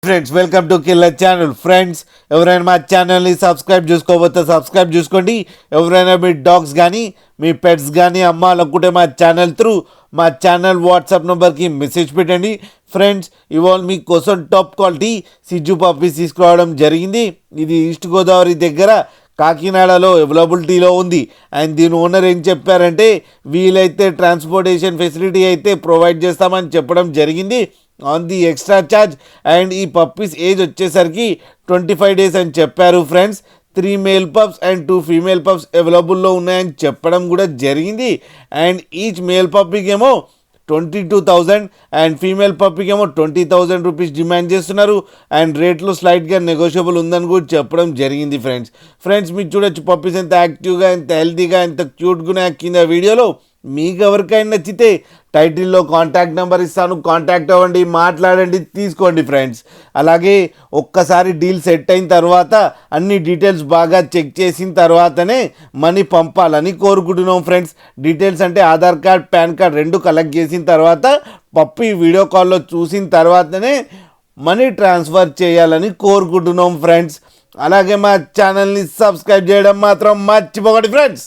Friends welcome to killer channel. Friends ఎవరైనా మా ఛానల్ని సబ్స్క్రైబ్ చేసుకోకపోతే సబ్స్క్రైబ్ చేసుకోండి. ఎవరైనా మీ డాగ్స్ కానీ మీ పెట్స్ కానీ అమ్మాలనుకుంటే మా ఛానల్ త్రూ మా ఛానల్ వాట్సాప్ నెంబర్కి మెసేజ్ పెట్టండి. ఫ్రెండ్స్ ఇవాళ మీకోసం టాప్ క్వాలిటీ సిజ్జు పప్పీస్ తీసుకురావడం జరిగింది. ఇది ఈస్ట్ గోదావరి దగ్గర కాకినాడలో అవైలబిలిటీలో ఉంది. అండ్ దీని ఓనర్ ఏం చెప్పారంటే వీలైతే ట్రాన్స్పోర్టేషన్ ఫెసిలిటీ అయితే ప్రొవైడ్ చేస్తామని చెప్పడం జరిగింది on the extra charge. And ఈ పప్పీస్ ఏజ్ వచ్చేసరికి 25 days అని చెప్పారు. Friends 3 male pups and 2 female pups అవైలబుల్లో ఉన్నాయని చెప్పడం కూడా జరిగింది. అండ్ ఈచ్ మేల్ పప్పీకి ఏమో 22,000 అండ్ ఫీమేల్ పప్పీకి ఏమో 20,000 రూపీస్ డిమాండ్ చేస్తున్నారు. అండ్ రేట్లో స్లైట్గా నెగోషియబుల్ ఉందని కూడా చెప్పడం జరిగింది. ఫ్రెండ్స్ మీరు చూడొచ్చు పప్పీస్ ఎంత యాక్టివ్గా, ఎంత హెల్తీగా, ఎంత క్యూట్గా కింద వీడియోలో. మీకు ఎవరికైనా నచ్చితే టైటిల్లో కాంటాక్ట్ నెంబర్ ఇస్తాను, కాంటాక్ట్ అవ్వండి, మాట్లాడండి, తీసుకోండి. ఫ్రెండ్స్ అలాగే ఒక్కసారి డీల్ సెట్ అయిన తర్వాత అన్ని డీటెయిల్స్ బాగా చెక్ చేసిన తర్వాతనే మనీ పంపాలని కోరుకుంటున్నాం. ఫ్రెండ్స్ డీటెయిల్స్ అంటే Aadhaar card, pan card 2 collect చేసిన తర్వాత పప్పి వీడియో కాల్లో చూసిన తర్వాతనే మనీ ట్రాన్స్ఫర్ చేయాలని కోరుకుంటున్నాం. ఫ్రెండ్స్ అలాగే మా ఛానల్ని సబ్స్క్రైబ్ చేయడం మాత్రం మర్చిపోకండి. ఫ్రెండ్స్